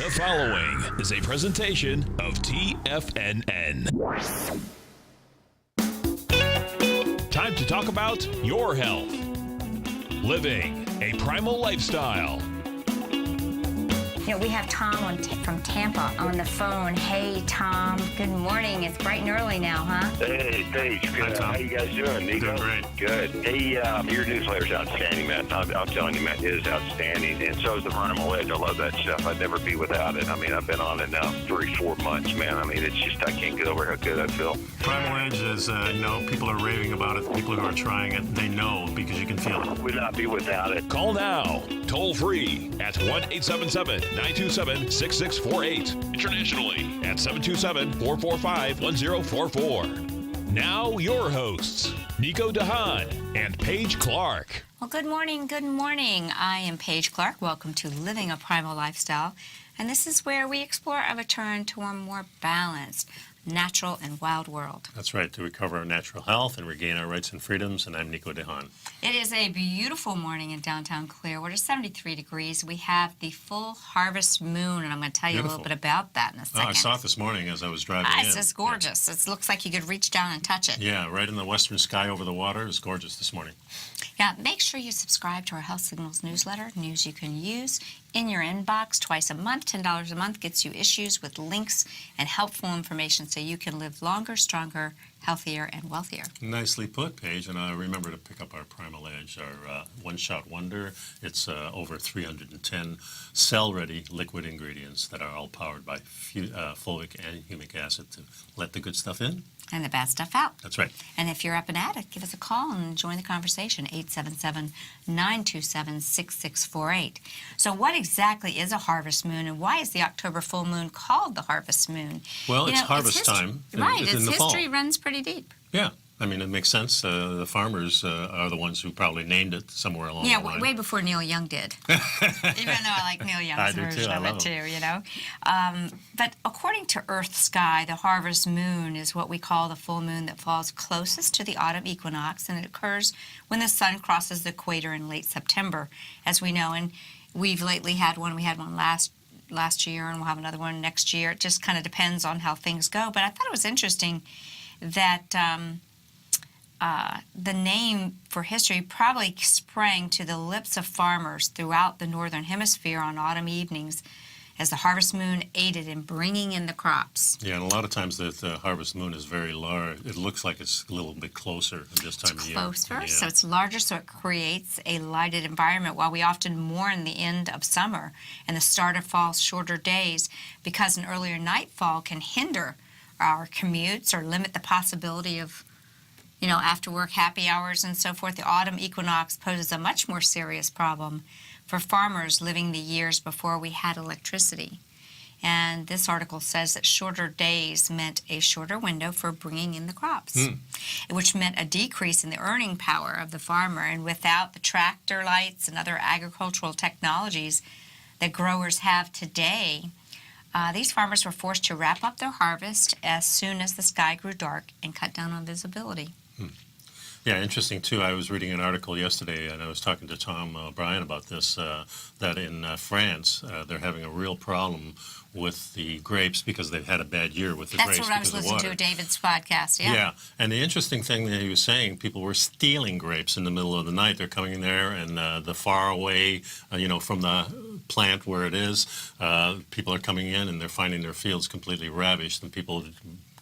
The following is a presentation of TFNN. Time to talk about your health. Living a primal lifestyle. You know, we have Tom from Tampa on the phone. Hey, Tom. Good morning. It's bright and early now, huh? Hey, Paige. Good. Hi, Tom. How you guys doing, Nico? Doing great. Good. Hey, your newsletter's outstanding, man. I'm telling you, man, it is outstanding. And so is the Primal Edge. I love that stuff. I'd never be without it. I mean, I've been on it now 3-4 months, man. I mean, it's just, I can't get over how good I feel. Primal Edge is, people are raving about it. People who are trying it, they know because you can feel it. Would not be without it. Call now, toll free at 1-877-927-6648. Internationally at 727-445-1044. Now your hosts, Nico Paige and Paige Clark. Well, good morning. Good morning. I am Paige Clark. Welcome to Living a Primal Lifestyle. And this is where we explore a return to a more balanced, natural and wild world. That's right, to recover our natural health and regain our rights and freedoms. And I'm Nico Paige. It is a beautiful morning in downtown Clearwater, 73 degrees. We have the full harvest moon, and I'm going to tell you a little bit about that in a second. Oh, I saw it this morning as I was driving in. It's just gorgeous. It looks like you could reach down and touch it. Yeah, right in the western sky over the water. It's gorgeous this morning. Yeah, make sure you subscribe to our Health Signals newsletter, news you can use in your inbox twice a month. $10 a month gets you issues with links and helpful information so you can live longer, stronger, healthier, and wealthier. Nicely put, Paige. And remember to pick up our Primal Edge, our one-shot wonder. It's over 310 cell-ready liquid ingredients that are all powered by fulvic and humic acid to let the good stuff in and the bad stuff out. That's right. And if you're up and at it, give us a call and join the conversation, 877-927-6648. So what exactly is a harvest moon, and why is the October full moon called the harvest moon? Well, it's harvest time. Right, It's its in the fall. history runs pretty deep. Yeah. I mean, it makes sense. The farmers are the ones who probably named it somewhere along the line. Yeah, way before Neil Young did. Even though I like Neil Young's version of it too, you know. But according to Earth Sky, the harvest moon is what we call the full moon that falls closest to the autumn equinox, and it occurs when the sun crosses the equator in late September, as we know. And we've lately had one. We had one last year, and we'll have another one next year. It just kind of depends on how things go. But I thought it was interesting that the name for history probably sprang to the lips of farmers throughout the northern hemisphere on autumn evenings as the harvest moon aided in bringing in the crops. Yeah, and a lot of times the harvest moon is very large. It looks like it's a little bit closer at this time of year. Closer, Yeah. so it's larger, so it creates a lighted environment while we often mourn the end of summer and the start of fall's shorter days, because an earlier nightfall can hinder our commutes or limit the possibility of after work happy hours and so forth. The autumn equinox poses a much more serious problem for farmers living the years before we had electricity. And this article says that shorter days meant a shorter window for bringing in the crops, which meant a decrease in the earning power of the farmer. And without the tractor lights and other agricultural technologies that growers have today, these farmers were forced to wrap up their harvest as soon as the sky grew dark and cut down on visibility. Yeah, interesting too. I was reading an article yesterday, and I was talking to Tom O'Brien about this, that in France, they're having a real problem with the grapes because they've had a bad year with the grapes. That's what I was listening to, David's podcast, yeah. Yeah, and the interesting thing that he was saying, people were stealing grapes in the middle of the night. They're coming in there, and the far away, from the plant where it is, people are coming in, and they're finding their fields completely ravished, and people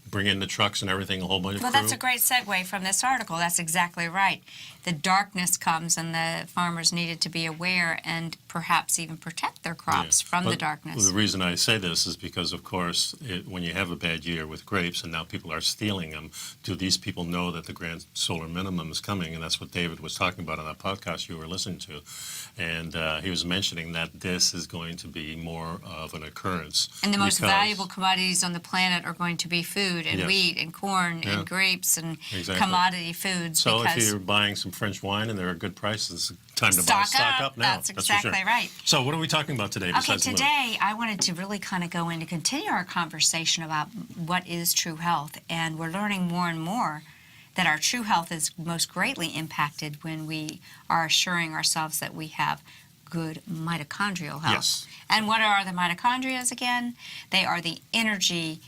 bring in the trucks and everything, a whole bunch of crew. Well, that's a great segue from this article. That's exactly right. The darkness comes, and the farmers needed to be aware and perhaps even protect their crops from the darkness. The reason I say this is because, of course, when you have a bad year with grapes and now people are stealing them, do these people know that the grand solar minimum is coming? And that's what David was talking about on that podcast you were listening to. And he was mentioning that this is going to be more of an occurrence. And the most valuable commodities on the planet are going to be food and wheat and corn and grapes and commodity foods. So if you're buying some French wine and they're at good prices, it's time to stock up now. That's exactly right. So what are we talking about today? Okay, today I wanted to really kind of go in to continue our conversation about what is true health. And we're learning more and more that our true health is most greatly impacted when we are assuring ourselves that we have good mitochondrial health. Yes. And what are the mitochondria again? They are the energy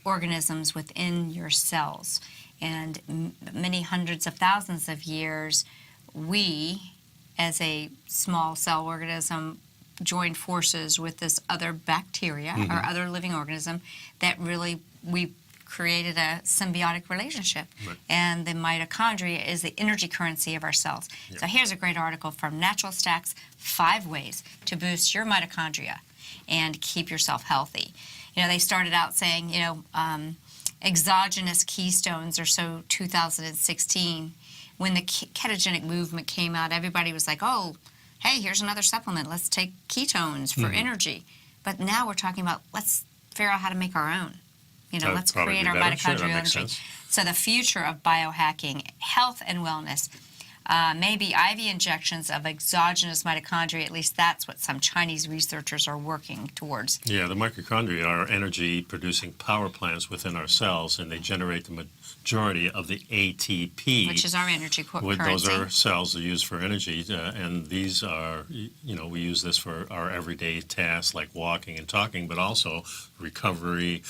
organisms within your cells. And many hundreds of thousands of years, we, as a small cell organism, joined forces with this other bacteria or other living organism that really we created a symbiotic relationship. Right. And the mitochondria is the energy currency of our cells. Yeah. So here's a great article from Natural Stacks, 5 ways to boost your mitochondria and keep yourself healthy. You know, they started out saying, exogenous ketones, or so 2016. When the ketogenic movement came out, everybody was like, oh, hey, here's another supplement. Let's take ketones for energy. But now we're talking about let's figure out how to make our own. Let's create our mitochondrial energy. Sense. So the future of biohacking, health and wellness, maybe IV injections of exogenous mitochondria. At least that's what some Chinese researchers are working towards. Yeah, the mitochondria are energy-producing power plants within our cells, and they generate the majority of the ATP. Which is our energy currency. Those are cells that are used for energy, and these are, we use this for our everyday tasks like walking and talking, but also recovery,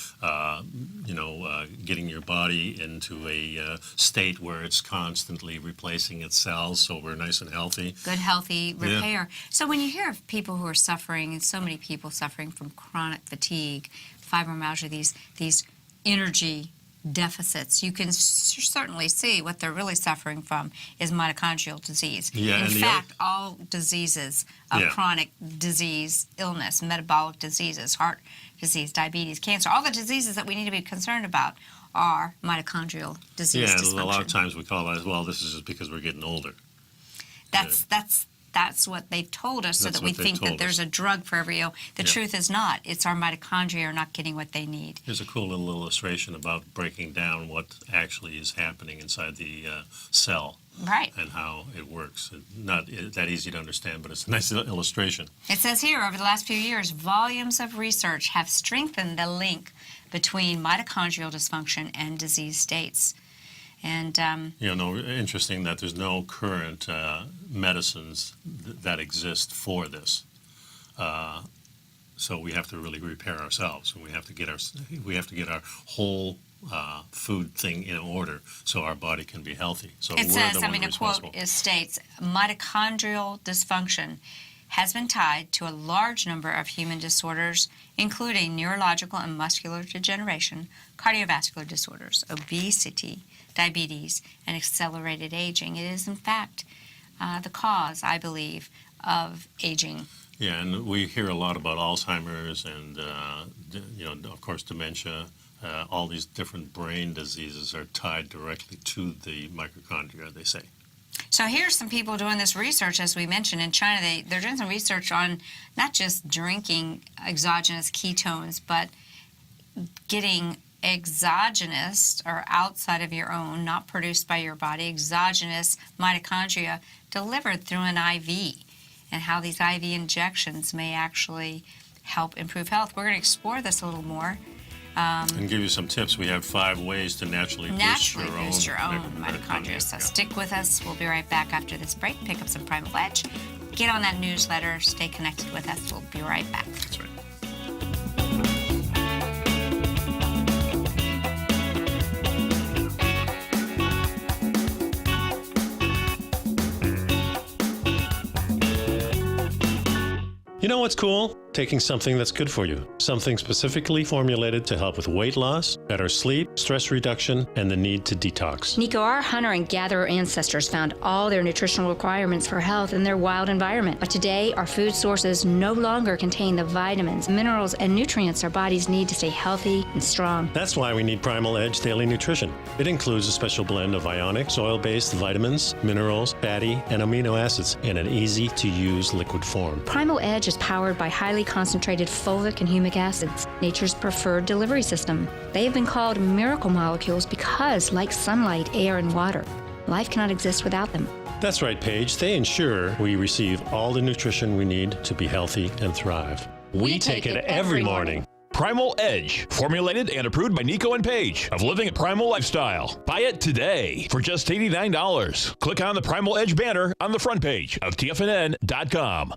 getting your body into a state where it's constantly replacing its cells, so we're nice and healthy. Good, healthy repair. Yeah. So when you hear of people who are suffering, and so many people suffering from chronic fatigue, fibromyalgia, these energy deficits, you can certainly see what they're really suffering from is mitochondrial disease. Yeah, in fact, all diseases of chronic disease, illness, metabolic diseases, heart disease, diabetes, cancer, all the diseases that we need to be concerned about are mitochondrial disease dysfunction. Yeah, a lot of times we call that, well, this is just because we're getting older. That's what they've told us, so that we think that there's a drug for every ill. The truth is not. It's our mitochondria are not getting what they need. Here's a cool little illustration about breaking down what actually is happening inside the cell. Right. And how it works. Not that easy to understand, but it's a nice illustration. It says here, over the last few years, volumes of research have strengthened the link between mitochondrial dysfunction and disease states. And interesting that there's no current medicines that exist for this. So we have to really repair ourselves, and we have to get our whole food thing in order so our body can be healthy. So it says, a responsible. quote states, mitochondrial dysfunction has been tied to a large number of human disorders, including neurological and muscular degeneration, cardiovascular disorders, obesity, diabetes, and accelerated aging. It is, in fact, the cause, I believe, of aging. Yeah, and we hear a lot about Alzheimer's and, of course, dementia. All these different brain diseases are tied directly to the mitochondria, they say. So here's some people doing this research, as we mentioned, in China. They're doing some research on not just drinking exogenous ketones, but getting exogenous, or outside of your own, not produced by your body, exogenous mitochondria delivered through an IV, and how these IV injections may actually help improve health. We're going to explore this a little more. And give you some tips. We have 5 ways to naturally boost your own mitochondria. So stick with us. We'll be right back after this break. Pick up some Primal Edge. Get on that newsletter. Stay connected with us. We'll be right back. That's right. You know what's cool? Taking something that's good for you. Something specifically formulated to help with weight loss, better sleep, stress reduction, and the need to detox. Nico, our hunter and gatherer ancestors found all their nutritional requirements for health in their wild environment. But today, our food sources no longer contain the vitamins, minerals, and nutrients our bodies need to stay healthy and strong. That's why we need Primal Edge Daily Nutrition. It includes a special blend of ionic, soil-based vitamins, minerals, fatty, and amino acids in an easy-to-use liquid form. Primal Edge is powered by highly concentrated fulvic and humic acids, nature's preferred delivery system. They have been called miracle molecules because, like sunlight, air, and water, life cannot exist without them. That's right, Paige. They ensure we receive all the nutrition we need to be healthy and thrive. We take it every morning. Primal Edge, formulated and approved by Nico and Paige of Living a Primal Lifestyle. Buy it today for just $89. Click on the Primal Edge banner on the front page of TFNN.com.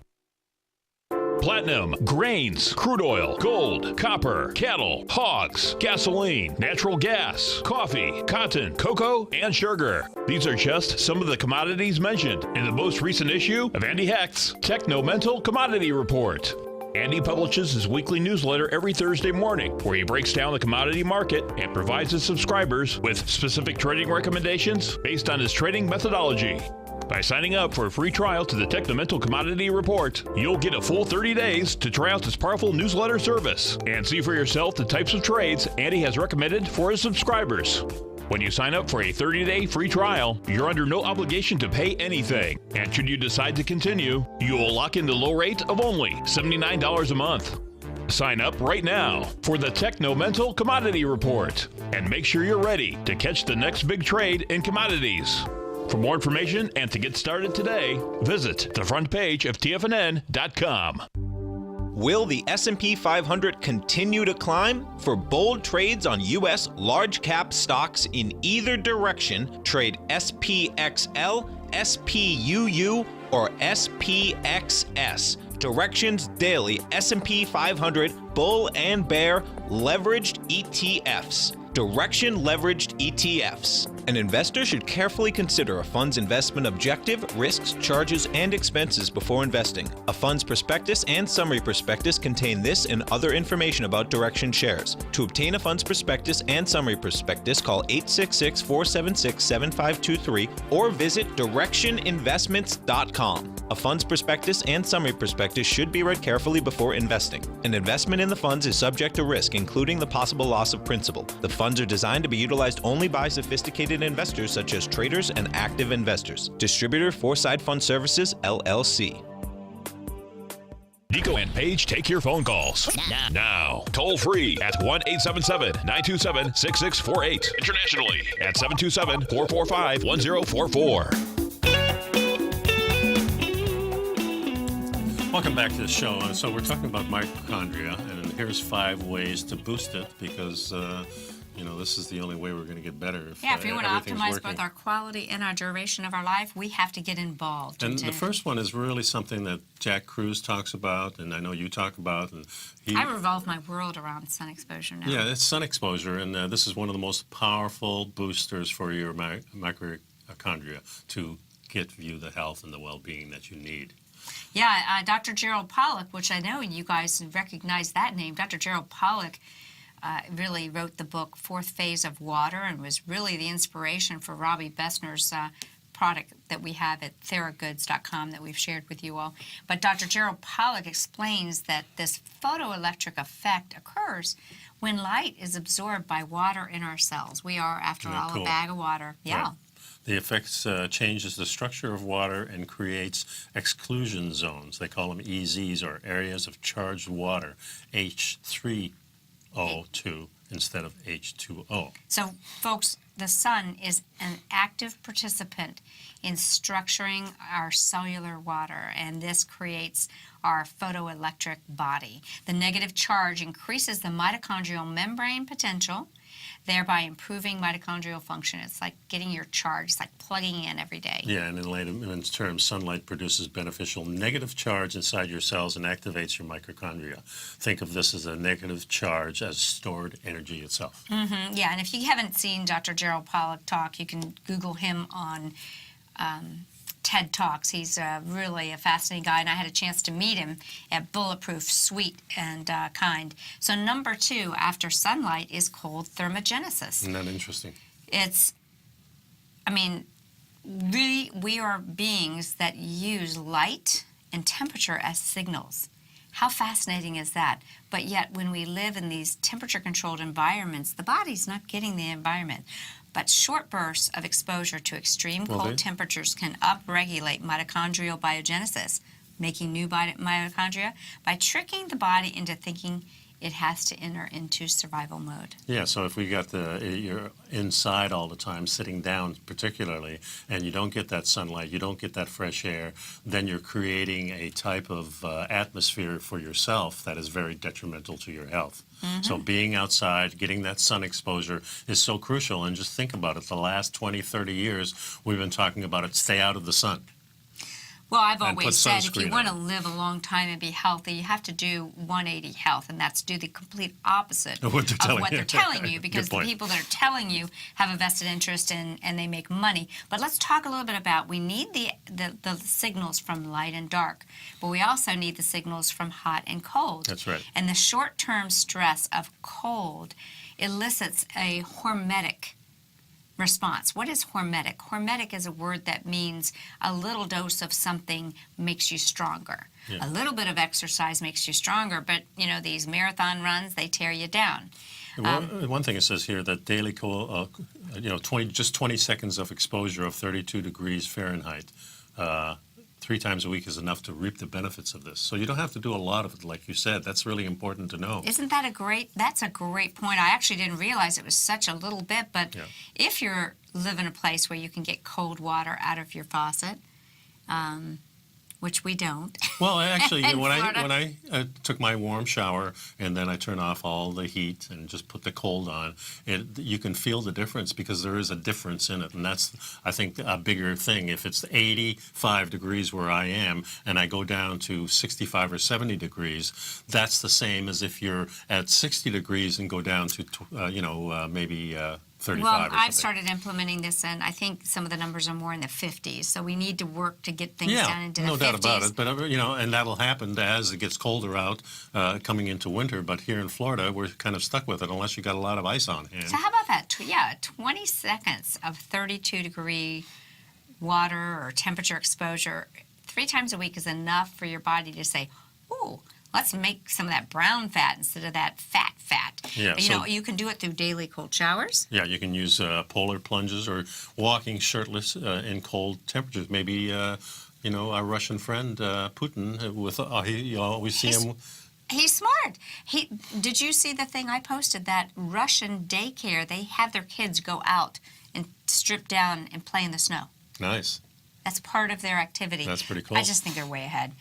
Platinum, grains, crude oil, gold, copper, cattle, hogs, gasoline, natural gas, coffee, cotton, cocoa, and sugar. These are just some of the commodities mentioned in the most recent issue of Andy Hecht's Techno-Mental Commodity Report. Andy publishes his weekly newsletter every Thursday morning, where he breaks down the commodity market and provides his subscribers with specific trading recommendations based on his trading methodology. By signing up for a free trial to the Techno-Mental Commodity Report, you'll get a full 30 days to try out this powerful newsletter service and see for yourself the types of trades Andy has recommended for his subscribers. When you sign up for a 30-day free trial, you're under no obligation to pay anything. And should you decide to continue, you will lock in the low rate of only $79 a month. Sign up right now for the Techno-Mental Commodity Report and make sure you're ready to catch the next big trade in commodities. For more information and to get started today, visit the front page of TFNN.com. Will the S&P 500 continue to climb? For bold trades on U.S. large-cap stocks in either direction, trade SPXL, SPUU, or SPXS. Directions Daily S&P 500 Bull and Bear Leveraged ETFs. Direction Leveraged ETFs. An investor should carefully consider a fund's investment objective, risks, charges, and expenses before investing. A fund's prospectus and summary prospectus contain this and other information about Direction shares. To obtain a fund's prospectus and summary prospectus, call 866-476-7523 or visit directioninvestments.com. A fund's prospectus and summary prospectus should be read carefully before investing. An investment in the funds is subject to risk, including the possible loss of principal. The funds are designed to be utilized only by sophisticated investors such as traders and active investors. Distributor Foreside Fund Services, LLC. Nico and Paige take your phone calls now. Toll free at 1-877-927-6648. Internationally at 727-445-1044. Welcome back to the show. So we're talking about mitochondria, and here's 5 ways to boost it because, this is the only way we're going to get better. If we want to optimize both our quality and our duration of our life, we have to get involved. And the first one is really something that Jack Kruse talks about, and I know you talk about. And I revolve my world around sun exposure now. Yeah, it's sun exposure, and this is one of the most powerful boosters for your mitochondria to get you the health and the well-being that you need. Yeah, Dr. Gerald Pollack, which I know you guys recognize that name. Dr. Gerald Pollack really wrote the book Fourth Phase of Water and was really the inspiration for Robbie Bessner's product that we have at theragoods.com that we've shared with you all. But Dr. Gerald Pollack explains that this photoelectric effect occurs when light is absorbed by water in our cells. We are, after all, a bag of water. Yeah. Right. The effects changes the structure of water and creates exclusion zones. They call them EZs, or areas of charged water, H3O2 instead of H2O. So, folks, the sun is an active participant in structuring our cellular water, and this creates our photoelectric body. The negative charge increases the mitochondrial membrane potential, thereby improving mitochondrial function. It's like getting your charge. It's like plugging in every day. Yeah, and in layman's terms, sunlight produces beneficial negative charge inside your cells and activates your mitochondria. Think of this as a negative charge as stored energy itself. Mm-hmm. Yeah, and if you haven't seen Dr. Gerald Pollack talk, you can Google him on TED Talks. He's really a fascinating guy, and I had a chance to meet him at Bulletproof, sweet and kind. So number 2 after sunlight is cold thermogenesis. Isn't that interesting? Really, we are beings that use light and temperature as signals. How fascinating is that? But yet, when we live in these temperature-controlled environments, the body's not getting the environment. But short bursts of exposure to extreme cold temperatures can upregulate mitochondrial biogenesis, making new mitochondria, by tricking the body into thinking it has to enter into survival mode. Yeah, so if you're inside all the time, sitting down particularly, and you don't get that sunlight, you don't get that fresh air, then you're creating a type of atmosphere for yourself that is very detrimental to your health. So being outside, getting that sun exposure is so crucial. And just think about it. The last 20, 30 years, we've been talking about it. Stay out of the sun. Well, I've And put always said if you sunscreen want to on. live a long time and be healthy, you have to do 180 health, and that's do the complete opposite Of what they're telling you. they're telling you, because Good the point. people that are telling you have a vested interest in, and they make money. But let's talk a little bit about, we need the signals from light and dark, but we also need the signals from hot and cold. That's right. And the short-term stress of cold elicits a hormetic response. What is hormetic? Hormetic is a word that means a little dose of something makes you stronger. Yeah. A little bit of exercise makes you stronger, but these marathon runs, they tear you down. One thing it says here that daily, 20 seconds of exposure of 32 degrees Fahrenheit, 3 times a week is enough to reap the benefits of this. So you don't have to do a lot of it, like you said. That's really important to know. Isn't that that's a great point. I actually didn't realize it was such a little bit, but Yeah. if you live in a place where you can get cold water out of your faucet, which we don't. Well, actually, In when Florida. I took my warm shower and then I turn off all the heat and just put the cold on, you can feel the difference because there is a difference in it. And that's, I think, a bigger thing. If it's 85 degrees where I am and I go down to 65 or 70 degrees, that's the same as if you're at 60 degrees and go down to, maybe 35 Well, or something. I've started implementing this, and I think some of the numbers are more in the 50s. So we need to work to get things down into the 50s. No doubt about it. But and that'll happen as it gets colder out, coming into winter. But here in Florida, we're kind of stuck with it unless you got a lot of ice on hand. So how about that? 20 seconds of 32-degree water or temperature exposure 3 times a week is enough for your body to say, "Ooh, let's make some of that brown fat instead of that fat." Yeah, You can do it through daily cold showers. Yeah, you can use polar plunges or walking shirtless in cold temperatures. Maybe our Russian friend Putin, you always see him. He's smart. Did you see the thing I posted, that Russian daycare, they have their kids go out and strip down and play in the snow? Nice. That's part of their activity. That's pretty cool. I just think they're way ahead.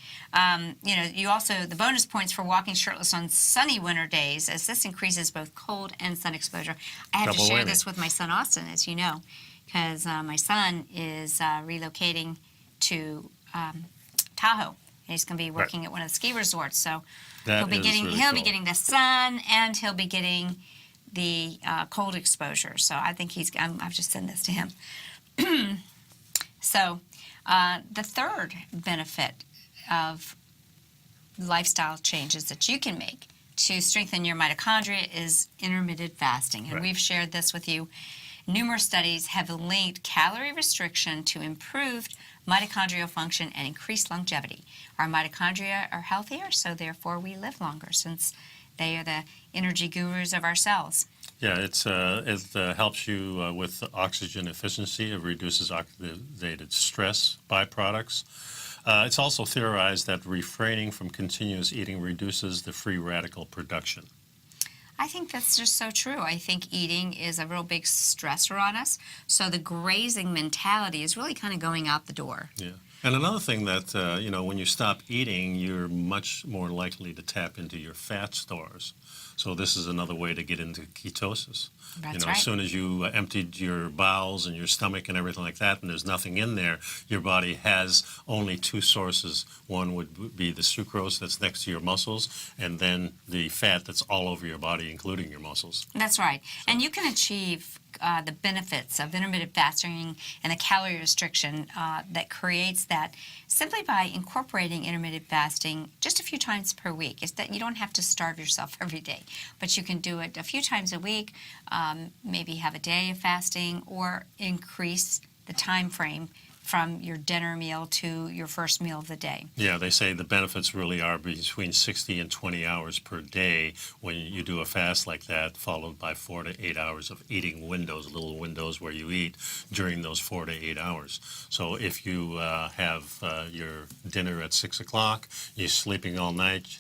You also, the bonus points for walking shirtless on sunny winter days, as this increases both cold and sun exposure. I have to Double share whammy. this with my son Austin, as you know, because my son is relocating to Tahoe. He's going to be working at one of the ski resorts, so That is really he'll be cool. getting the sun, and he'll be getting the cold exposure. So I think I've just sent this to him. So the third benefit of lifestyle changes that you can make to strengthen your mitochondria is intermittent fasting. And Right. we've shared this with you. Numerous studies have linked calorie restriction to improved mitochondrial function and increased longevity. Our mitochondria are healthier, so therefore we live longer, since they are the energy gurus of our cells. Yeah, it helps you with oxygen efficiency. It reduces oxidative stress byproducts. It's also theorized that refraining from continuous eating reduces the free radical production. I think that's just so true. I think eating is a real big stressor on us. So the grazing mentality is really kind of going out the door. Yeah. And another thing that, when you stop eating, you're much more likely to tap into your fat stores. So this is another way to get into ketosis. That's As soon as you emptied your bowels and your stomach and everything like that, and there's nothing in there, your body has only 2 sources. One would be the sucrose that's next to your muscles, and then the fat that's all over your body, including your muscles. That's right. And you can achieve the benefits of intermittent fasting and the calorie restriction that creates that simply by incorporating intermittent fasting just a few times per week. It's that you don't have to starve yourself every day, but you can do it a few times a week, maybe have a day of fasting, or increase the time frame from your dinner meal to your first meal of the day. Yeah, they say the benefits really are between 60 and 20 hours per day when you do a fast like that, followed by 4 to 8 hours of eating windows, little windows where you eat during those 4 to 8 hours. So if you have your dinner at 6 o'clock, you're sleeping all night,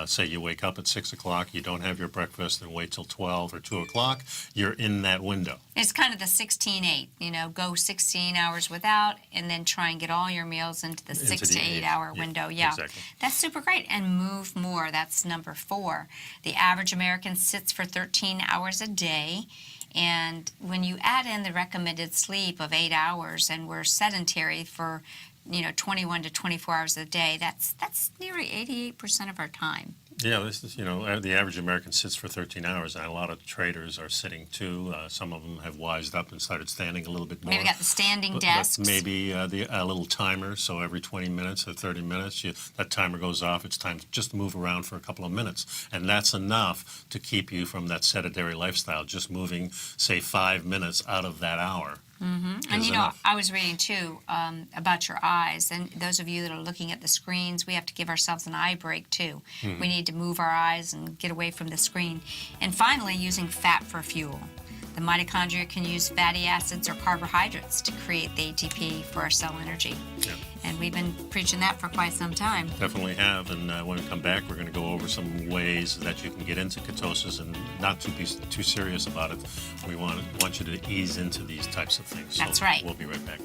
say you wake up at 6 o'clock, you don't have your breakfast and wait till 12 or 2 o'clock, you're in that window. It's kind of the 16-8, go 16 hours without and then try and get all your meals into the 6 to 8 hour window. Yeah, exactly. That's super great. And move more. That's number 4. The average American sits for 13 hours a day. And when you add in the recommended sleep of 8 hours, and we're sedentary for 21 to 24 hours a day, that's nearly 88% of our time. Yeah, this is, the average American sits for 13 hours, and a lot of traders are sitting too. Some of them have wised up and started standing a little bit more. Maybe got the standing desks. But maybe a little timer, so every 20 minutes or 30 minutes, that timer goes off. It's time to just move around for a couple of minutes, and that's enough to keep you from that sedentary lifestyle, just moving, say, 5 minutes out of that hour. Mm-hmm. And I was reading too about your eyes, and those of you that are looking at the screens, we have to give ourselves an eye break too. Mm-hmm. We need to move our eyes and get away from the screen. And finally, using fat for fuel. The mitochondria can use fatty acids or carbohydrates to create the ATP for our cell energy. Yeah. And we've been preaching that for quite some time. Definitely have. And when we come back, we're going to go over some ways that you can get into ketosis and not to be too serious about it. We want you to ease into these types of things. That's right. We'll be right back.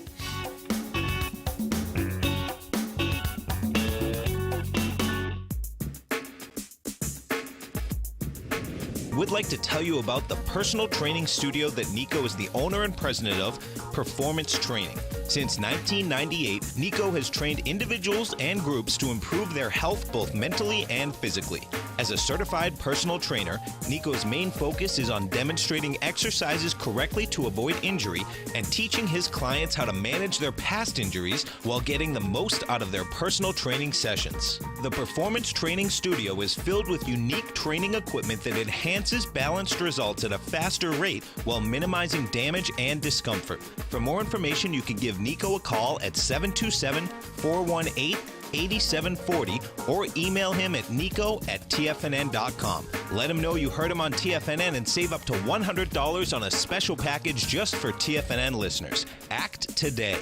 We'd like to tell you about the personal training studio that Nico is the owner and president of, Performance Training. Since 1998, Nico has trained individuals and groups to improve their health both mentally and physically. As a certified personal trainer, Nico's main focus is on demonstrating exercises correctly to avoid injury and teaching his clients how to manage their past injuries while getting the most out of their personal training sessions. The Performance Training Studio is filled with unique training equipment that enhances balanced results at a faster rate while minimizing damage and discomfort. For more information, you can give Nico a call at 727-418-8740 or email him at nico@tfnn.com. Let him know you heard him on TFNN and save up to $100 on a special package just for TFNN listeners. Act today.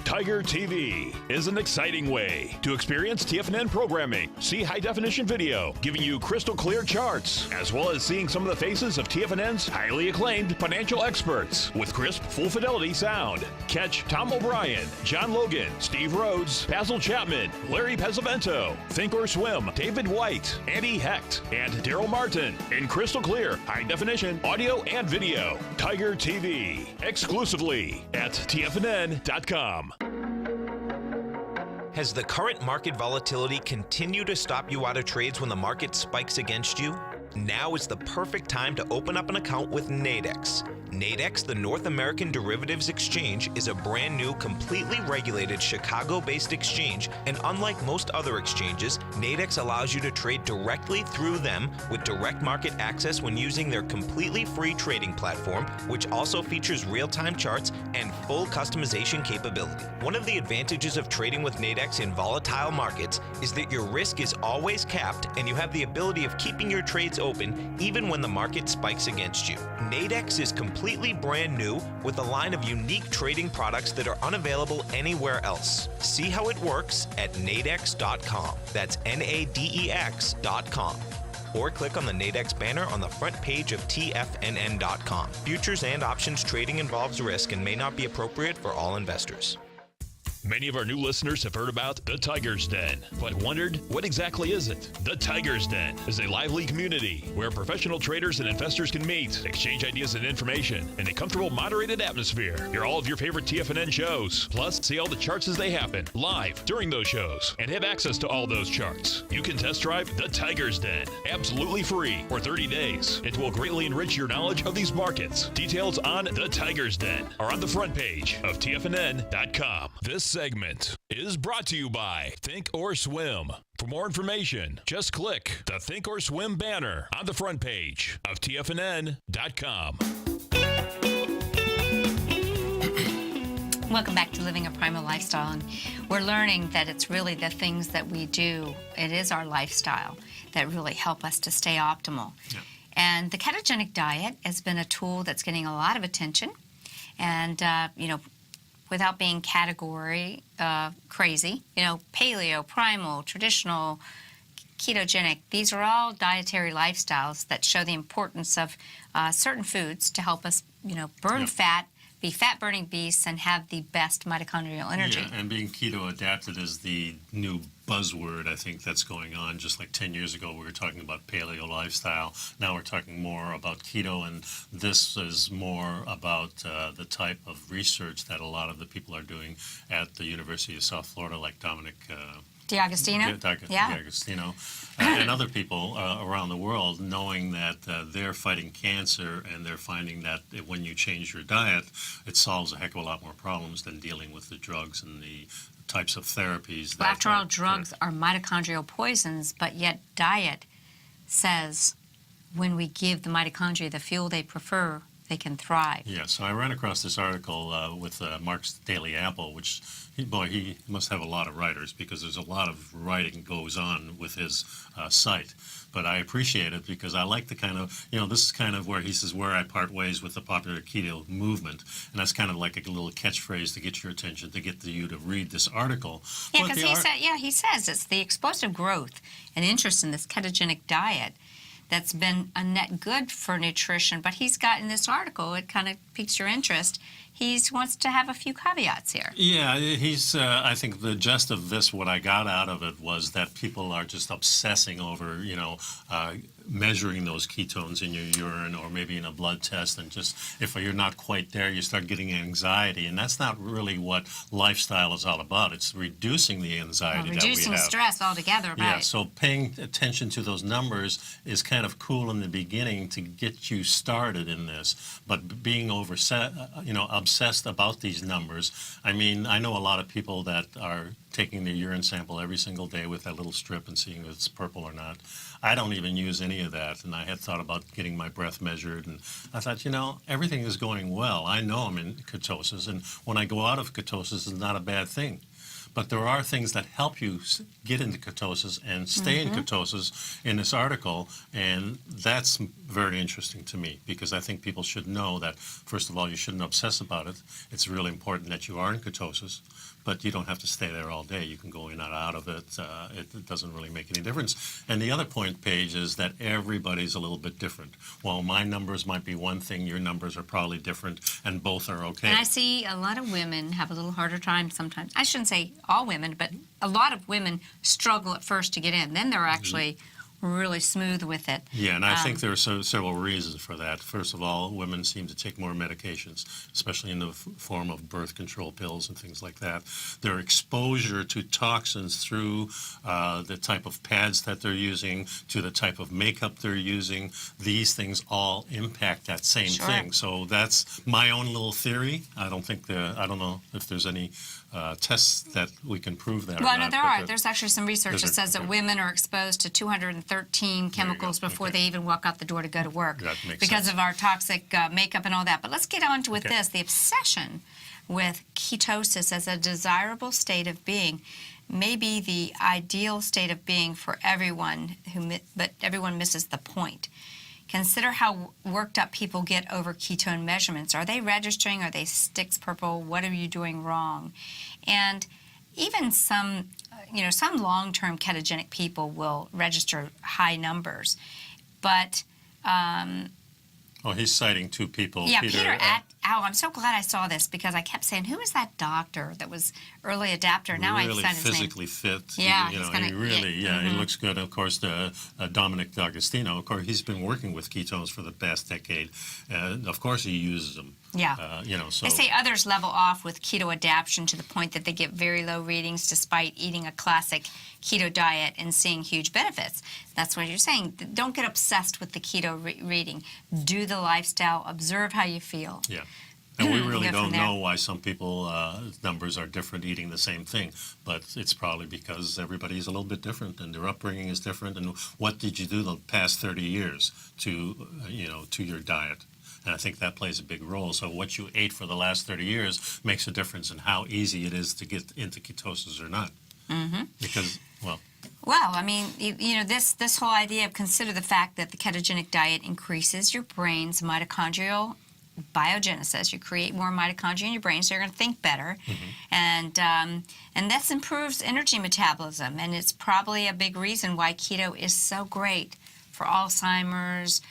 Tiger TV is an exciting way to experience TFNN programming. See high-definition video, giving you crystal clear charts, as well as seeing some of the faces of TFNN's highly acclaimed financial experts with crisp, full-fidelity sound. Catch Tom O'Brien, John Logan, Steve Rhodes, Basil Chapman, Larry Pesavento, Think or Swim, David White, Andy Hecht, and Daryl Martin in crystal clear, high-definition audio and video. Tiger TV, exclusively at TFNN.com. Has the current market volatility continued to stop you out of trades when the market spikes against you? Now is the perfect time to open up an account with Nadex. Nadex, the North American Derivatives Exchange, is a brand new, completely regulated Chicago-based exchange, and unlike most other exchanges, Nadex allows you to trade directly through them with direct market access when using their completely free trading platform, which also features real-time charts and full customization capability. One of the advantages of trading with Nadex in volatile markets is that your risk is always capped and you have the ability of keeping your trades open even when the market spikes against you. Nadex is completely brand new with a line of unique trading products that are unavailable anywhere else. See how it works at nadex.com. That's NADEX.com. Or click on the Nadex banner on the front page of TFNN.com. Futures and options trading involves risk and may not be appropriate for all investors. Many of our new listeners have heard about the Tiger's Den, but wondered, what exactly is it? The Tiger's Den is a lively community where professional traders and investors can meet, exchange ideas and information in a comfortable, moderated atmosphere. Hear all of your favorite TFNN shows, plus see all the charts as they happen, live during those shows, and have access to all those charts. You can test drive the Tiger's Den, absolutely free for 30 days. It will greatly enrich your knowledge of these markets. Details on the Tiger's Den are on the front page of TFNN.com. This segment is brought to you by Think or Swim. For more information, just click the Think or Swim banner on the front page of TFNN.com. Welcome back to Living a Primal Lifestyle, and we're learning that it's really the things that we do, it is our lifestyle, that really help us to stay optimal. Yeah. And the ketogenic diet has been a tool that's getting a lot of attention, and, without being category crazy, paleo, primal, traditional, ketogenic, these are all dietary lifestyles that show the importance of certain foods to help us, burn fat, be fat-burning beasts, and have the best mitochondrial energy. Yeah, and being keto adapted is the new buzzword, I think, that's going on. Just like 10 years ago, we were talking about paleo lifestyle. Now we're talking more about keto, and this is more about the type of research that a lot of the people are doing at the University of South Florida, like Dominic D'Agostino? D'Agostino, and other people around the world, knowing that they're fighting cancer, and they're finding that when you change your diet, it solves a heck of a lot more problems than dealing with the drugs and the types of therapies. Well, after all, drugs are mitochondrial poisons, but yet diet says when we give the mitochondria the fuel they prefer, they can thrive. Yeah, so I ran across this article with Mark's Daily Apple, which, he must have a lot of writers, because there's a lot of writing goes on with his site. But I appreciate it because I like the kind of, this is kind of where he says, where I part ways with the popular keto movement. And that's kind of like a little catchphrase to get your attention, to get you to read this article. Yeah, because he says it's the explosive growth and interest in this ketogenic diet that's been a net good for nutrition. But he's got in this article, it kind of piques your interest. He wants to have a few caveats here. Yeah, I think the gist of this, what I got out of it, was that people are just obsessing over, measuring those ketones in your urine or maybe in a blood test, and just if you're not quite there, you start getting anxiety, and that's not really what lifestyle is all about. It's reducing the anxiety that we have. Reducing stress altogether, right? Yeah, so paying attention to those numbers is kind of cool in the beginning to get you started in this, but being obsessed about these numbers. I mean, I know a lot of people that are taking their urine sample every single day with that little strip and seeing if it's purple or not. I don't even use any of that, and I had thought about getting my breath measured, and I thought, everything is going well. I know I'm in ketosis, and when I go out of ketosis, it's not a bad thing. But there are things that help you get into ketosis and stay in ketosis in this article, and that's very interesting to me, because I think people should know that, first of all, you shouldn't obsess about it. It's really important that you are in ketosis, but you don't have to stay there all day. You can go in and out of it. It doesn't really make any difference. And the other point, Paige, is that everybody's a little bit different. While my numbers might be one thing, your numbers are probably different, and both are okay. And I see a lot of women have a little harder time sometimes. I shouldn't say all women, but a lot of women struggle at first to get in. Then they're actually really smooth with it. Yeah, and I think there are several reasons for that. First of all, women seem to take more medications, especially in the form of birth control pills and things like that. Their exposure to toxins through the type of pads that they're using, to the type of makeup they're using, these things all impact that same thing. So that's my own little theory. I don't know if there's any tests that we can prove that. Well, no, there are. There's actually some research that says that women are exposed to 213 chemicals before they even walk out the door to go to work because of our toxic makeup and all that. But let's get on with this. The obsession with ketosis as a desirable state of being may be the ideal state of being for everyone, but everyone misses the point. Consider how worked up people get over ketone measurements. Are they registering? Are they sticks purple? What are you doing wrong? And even some long-term ketogenic people will register high numbers. But he's citing two people. Yeah, Peter I'm so glad I saw this, because I kept saying, who is that doctor that was early adapter? Now I've said his name. Physically fit. Yeah, he looks good. Of course, Dominic D'Agostino, of course, he's been working with ketones for the past decade. Of course, he uses them. Yeah. So they say others level off with keto adaptation to the point that they get very low readings despite eating a classic keto diet and seeing huge benefits. That's what you're saying. Don't get obsessed with the keto reading. Do the lifestyle. Observe how you feel. Yeah. And we really go from don't there. know why some people numbers are different eating the same thing, but it's probably because everybody's a little bit different and their upbringing is different. And what did you do the past 30 years to to your diet? And I think that plays a big role. So what you ate for the last 30 years makes a difference in how easy it is to get into ketosis or not. Mm-hmm. Because, Well, I mean, this whole idea of consider the fact that the ketogenic diet increases your brain's mitochondrial biogenesis. You create more mitochondria in your brain, so you're going to think better, and this improves energy metabolism. And it's probably a big reason why keto is so great for Alzheimer's,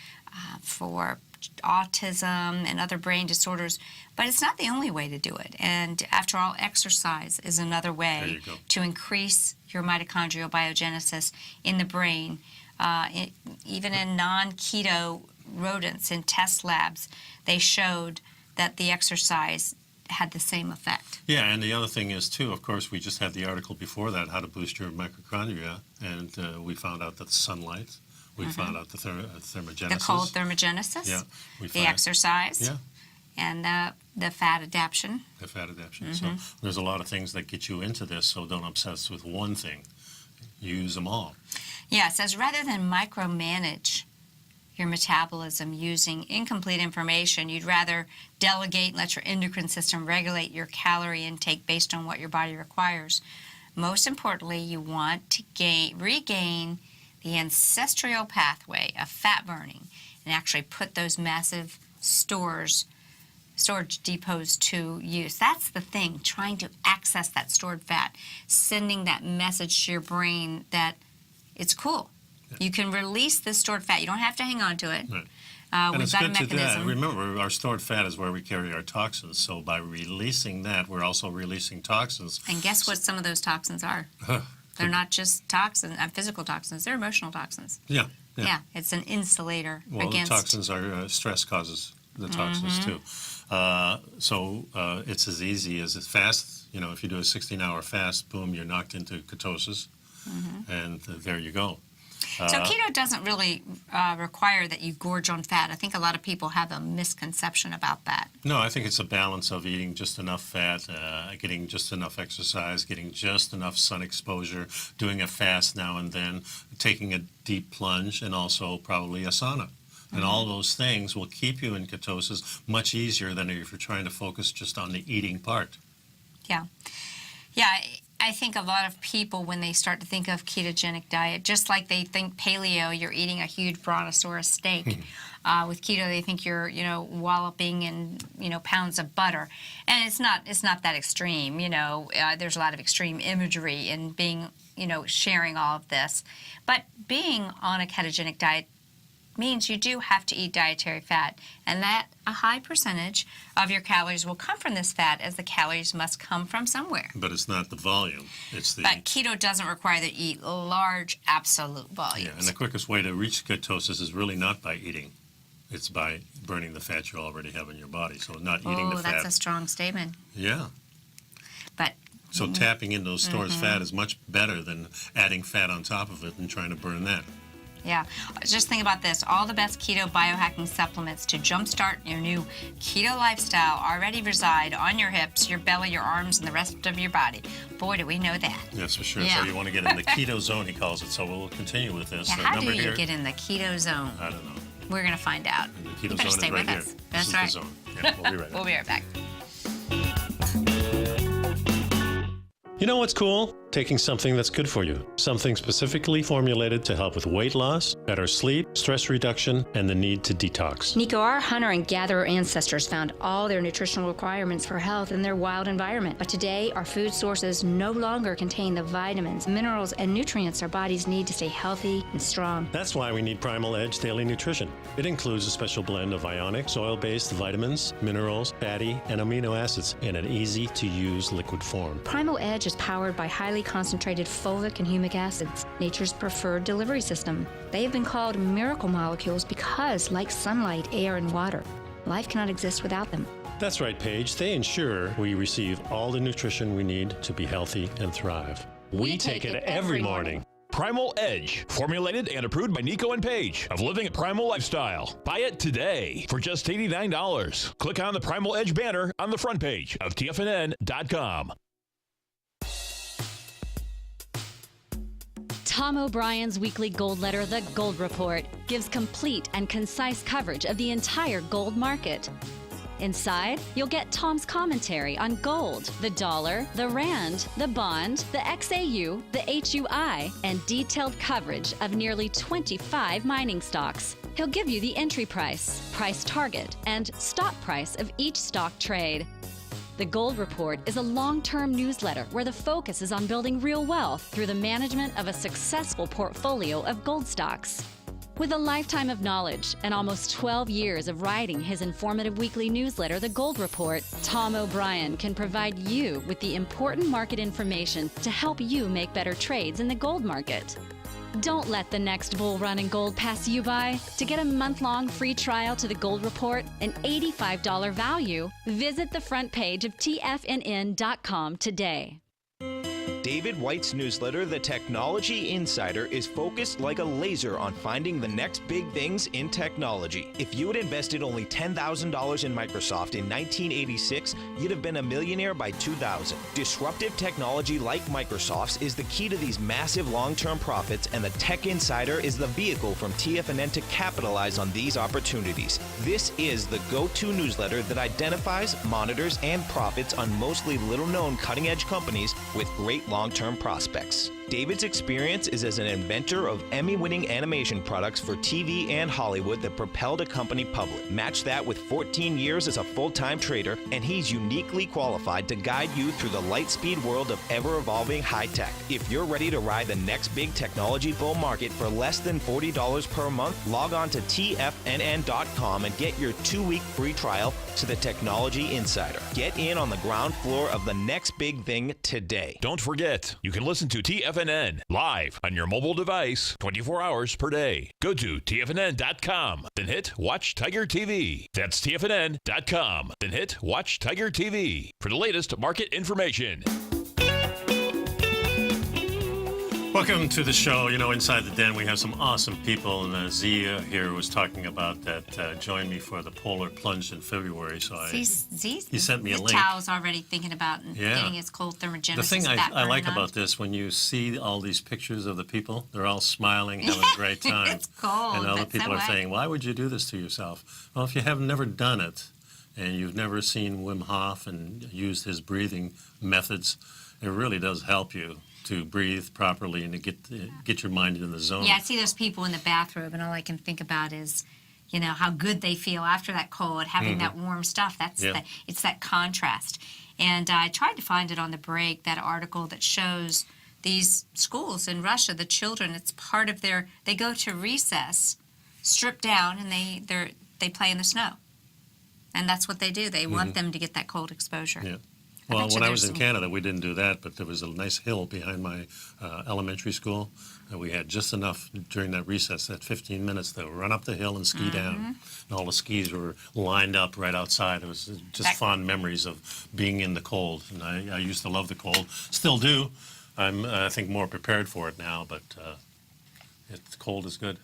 for autism and other brain disorders, but it's not the only way to do it. And after all, exercise is another way to increase your mitochondrial biogenesis in the brain. Even in non-keto rodents in test labs, they showed that the exercise had the same effect. Yeah, and the other thing is, too, of course, we just had the article before that, how to boost your mitochondria, and we found out that the sunlight, we found out the thermogenesis. The cold thermogenesis, the exercise, and the fat adaptation. The fat adaptation. So there's a lot of things that get you into this, so don't obsess with one thing. Use them all. Yeah, it says rather than micromanage your metabolism using incomplete information, you'd rather delegate and let your endocrine system regulate your calorie intake based on what your body requires. Most importantly, you want to regain the ancestral pathway of fat burning and actually put those massive storage depots to use. That's the thing, trying to access that stored fat, sending that message to your brain that it's cool. You can release this stored fat. You don't have to hang on to it. Right. We've and it's got a good to mechanism. remember, our stored fat is where we carry our toxins. So by releasing that, we're also releasing toxins. And guess what some of those toxins are? They're not just toxins, physical toxins. They're emotional toxins. Yeah. Yeah, it's an insulator against. The toxins are stress causes the toxins too. So it's as easy as it's fast. If you do a 16-hour fast, boom, you're knocked into ketosis, and there you go. So keto doesn't really require that you gorge on fat. I think a lot of people have a misconception about that. No, I think it's a balance of eating just enough fat, getting just enough exercise, getting just enough sun exposure, doing a fast now and then, taking a deep plunge, and also probably a sauna. And all those things will keep you in ketosis much easier than if you're trying to focus just on the eating part. Yeah. Yeah, I think a lot of people, when they start to think of ketogenic diet, just like they think paleo, you're eating a huge brontosaurus steak. With keto, they think you're, walloping in, pounds of butter. And it's not that extreme, There's a lot of extreme imagery in being, sharing all of this. But being on a ketogenic diet means you do have to eat dietary fat, and that a high percentage of your calories will come from this fat, as the calories must come from somewhere. But it's not the volume. It's the. But keto doesn't require that you eat large absolute volumes. Yeah, and the quickest way to reach ketosis is really not by eating. It's by burning the fat you already have in your body. So not eating the fat. Oh, that's a strong statement. Yeah. But so tapping into those stores fat is much better than adding fat on top of it and trying to burn that. yeah, just think about this. All the best keto biohacking supplements to jumpstart your new keto lifestyle already reside on your hips, your belly, your arms, and the rest of your body. Boy, do we know that. Yes, for sure. Yeah. So you want to get in the keto zone, he calls it. So we'll continue with this. Yeah, The how number do you here, get in the keto zone? I don't know. We're going to find out. And the You keto better zone stay is right with here. us. This That's is right. the zone. Yeah, we'll be right back. We'll be right back. You know what's cool? Taking something that's good for you. Something specifically formulated to help with weight loss, better sleep, stress reduction, and the need to detox. Nico, our hunter and gatherer ancestors found all their nutritional requirements for health in their wild environment. But today, our food sources no longer contain the vitamins, minerals, and nutrients our bodies need to stay healthy and strong. That's why we need Primal Edge Daily Nutrition. It includes a special blend of ionic, soil-based vitamins, minerals, fatty, and amino acids in an easy-to-use liquid form. Primal Edge is powered by highly concentrated fulvic and humic acids, nature's preferred delivery system. They have been called miracle molecules because, like sunlight, air, and water, life cannot exist without them. That's right, Paige. They ensure we receive all the nutrition we need to be healthy and thrive. We take it every morning. Primal Edge, formulated and approved by Nico and Paige of Living a Primal Lifestyle. Buy it today for just $89. Click on the Primal Edge banner on the front page of TFNN.com. Tom O'Brien's weekly gold letter, The Gold Report, gives complete and concise coverage of the entire gold market. Inside, you'll get Tom's commentary on gold, the dollar, the rand, the bond, the XAU, the HUI, and detailed coverage of nearly 25 mining stocks. He'll give you the entry price, price target, and stop price of each stock trade. The Gold Report is a long-term newsletter where the focus is on building real wealth through the management of a successful portfolio of gold stocks. With a lifetime of knowledge and almost 12 years of writing his informative weekly newsletter, The Gold Report, Tom O'Brien can provide you with the important market information to help you make better trades in the gold market. Don't let the next bull run in gold pass you by. To get a month-long free trial to The Gold Report, an $85 value, visit the front page of TFNN.com today. David White's newsletter, The Technology Insider, is focused like a laser on finding the next big things in technology. If you had invested only $10,000 in Microsoft in 1986, you'd have been a millionaire by 2000. Disruptive technology like Microsoft's is the key to these massive long-term profits, and the Tech Insider is the vehicle from TFNN to capitalize on these opportunities. This is the go-to newsletter that identifies, monitors, and profits on mostly little-known cutting-edge companies with great long-term prospects. David's experience is as an inventor of Emmy-winning animation products for TV and Hollywood that propelled a company public. Match that with 14 years as a full-time trader, and he's uniquely qualified to guide you through the light-speed world of ever-evolving high-tech. If you're ready to ride the next big technology bull market for less than $40 per month, log on to TFNN.com and get your 2-week free trial to the Technology Insider. Get in on the ground floor of the next big thing today. Don't forget, you can listen to TFNN live on your mobile device 24 hours per day. Go to TFNN.com, then hit Watch Tiger TV. That's TFNN.com, then hit Watch Tiger TV for the latest market information. Welcome to the show. You know, inside the den, we have some awesome people, and Zia here was talking about that. Joined me for the polar plunge in February, so he sent me a link. Tao's already thinking about getting his cold thermogenesis. The thing I like about this, when you see all these pictures of the people, they're all smiling, having a great time. It's cold. And other people are saying, why would you do this to yourself? Well, if you have never done it, and you've never seen Wim Hof and used his breathing methods, it really does help you to breathe properly and to get your mind in the zone. Yeah, I see those people in the bathrobe, and all I can think about is, you know, how good they feel after that cold, having that warm stuff. It's that contrast. And I tried to find it on the break, that article that shows these schools in Russia, the children, it's part of they go to recess, strip down, and they play in the snow. And that's what they do. They want them to get that cold exposure. Yeah. Well, when I was in Canada, we didn't do that, but there was a nice hill behind my elementary school. And we had just enough during that recess, that 15 minutes, to run up the hill and ski down. And all the skis were lined up right outside. It was just fond memories of being in the cold. And I used to love the cold. Still do. I'm, I think, more prepared for it now, but it's cold is good.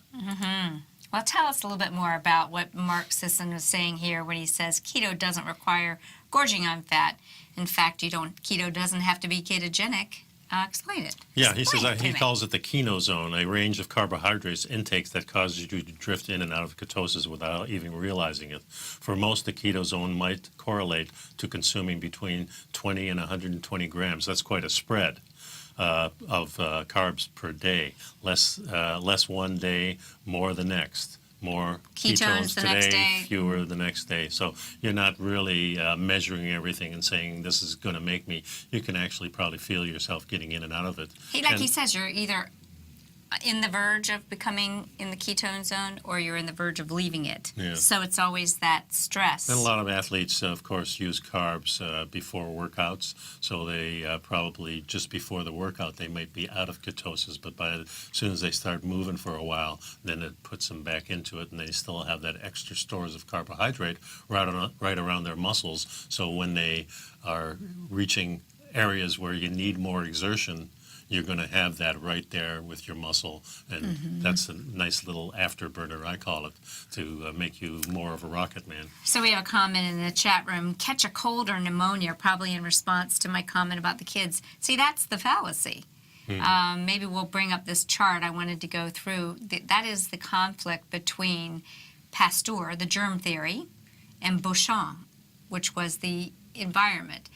Well, tell us a little bit more about what Mark Sisson was saying here when he says keto doesn't require gorging on fat. In fact, keto doesn't have to be ketogenic. Explain it. Yeah, he says he calls it the keno zone, a range of carbohydrates intakes that causes you to drift in and out of ketosis without even realizing it. For most, the keto zone might correlate to consuming between 20 and 120 grams. That's quite a spread of carbs per day. Less one day, more the next. More ketones the today, next day. fewer the next day. So you're not really measuring everything and saying this is going to make me. You can actually probably feel yourself getting in and out of it. He says, you're either in the verge of becoming in the ketone zone or you're in the verge of leaving it. Yeah. So it's always that stress. And a lot of athletes, of course, use carbs before workouts. So they probably just before the workout, they might be out of ketosis. But as soon as they start moving for a while, then it puts them back into it. And they still have that extra stores of carbohydrate right around their muscles. So when they are reaching areas where you need more exertion, you're going to have that right there with your muscle, and that's a nice little afterburner, I call it, to make you more of a rocket man. So we have a comment in the chat room, catch a cold or pneumonia, probably in response to my comment about the kids. See, that's the fallacy. Maybe we'll bring up this chart I wanted to go through. That is the conflict between Pasteur, the germ theory, and Beauchamp, which was the environment.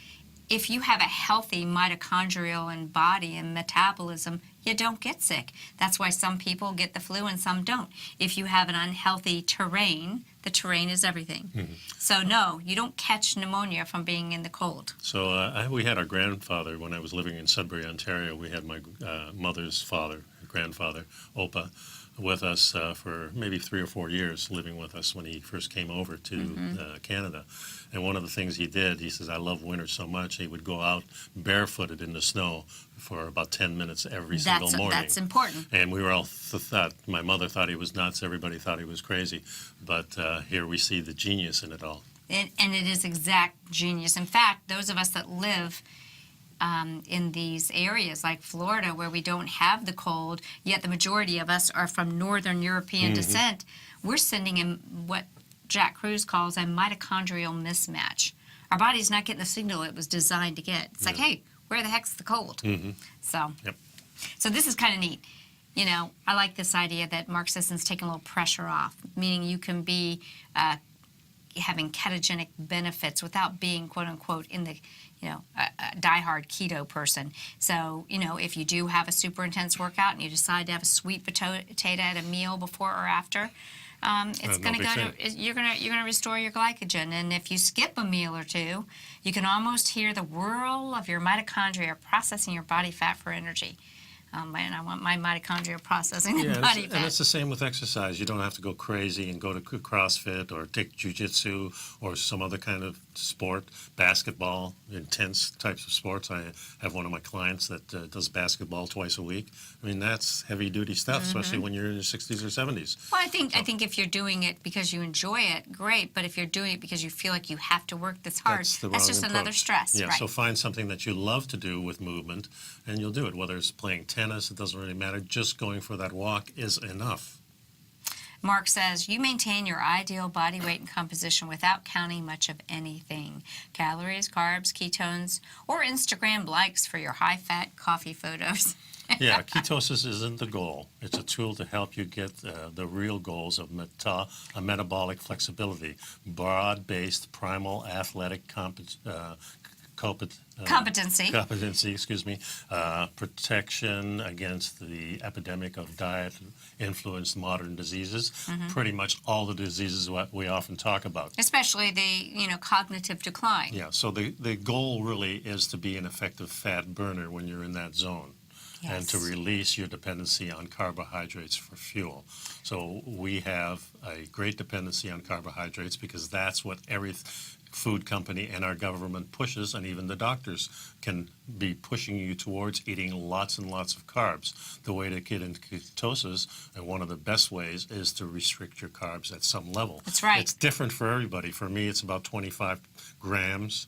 If you have a healthy mitochondrial and body and metabolism, you don't get sick. That's why some people get the flu and some don't. If you have an unhealthy terrain, the terrain is everything. So no, you don't catch pneumonia from being in the cold. So we had our grandfather, when I was living in Sudbury, Ontario, we had my mother's father, grandfather, Opa, with us for maybe 3 or 4 years, living with us when he first came over to Canada. And one of the things he did, he says, I love winter so much, he would go out barefooted in the snow for about 10 minutes every single morning. That's important. And we were all thought, my mother thought he was nuts, everybody thought he was crazy. But here we see the genius in it all. And it is exact genius. In fact, those of us that live in these areas like Florida where we don't have the cold, yet the majority of us are from Northern European descent, we're sending in what Jack Kruse calls a mitochondrial mismatch. Our body's not getting the signal it was designed to get. It's like, hey, where the heck's the cold? So this is kind of neat. You know, I like this idea that Mark Sisson's taking a little pressure off, meaning you can be having ketogenic benefits without being, quote unquote, in the, you know, a diehard keto person. So, you know, if you do have a super intense workout and you decide to have a sweet potato at a meal before or after, it's going to go to, you're going to restore your glycogen. And if you skip a meal or two, you can almost hear the whirl of your mitochondria processing your body fat for energy. And I want my mitochondria processing body fat. And it's the same with exercise. You don't have to go crazy and go to CrossFit or take jiu-jitsu or some other kind of sport, basketball, intense types of sports. I have one of my clients that does basketball twice a week. I mean, that's heavy-duty stuff, especially when you're in your 60s or 70s. Well, I think if you're doing it because you enjoy it, great. But if you're doing it because you feel like you have to work this hard, that's just another stress. Yeah, right. So find something that you love to do with movement, and you'll do it. Whether it's playing tennis, it doesn't really matter. Just going for that walk is enough. Mark says, you maintain your ideal body weight and composition without counting much of anything. Calories, carbs, ketones, or Instagram likes for your high-fat coffee photos. Yeah, ketosis isn't the goal. It's a tool to help you get the real goals of metabolic flexibility, broad-based, primal, athletic competency, protection against the epidemic of diet-influenced modern diseases, pretty much all the diseases what we often talk about. Especially the, cognitive decline. Yeah, so the goal really is to be an effective fat burner when you're in that zone. Yes. And to release your dependency on carbohydrates for fuel. So we have a great dependency on carbohydrates because that's what every food company and our government pushes, and even the doctors can be pushing you towards eating lots and lots of carbs. The way to get into ketosis, and one of the best ways, is to restrict your carbs at some level. That's right. It's different for everybody. For me, it's about 25 grams.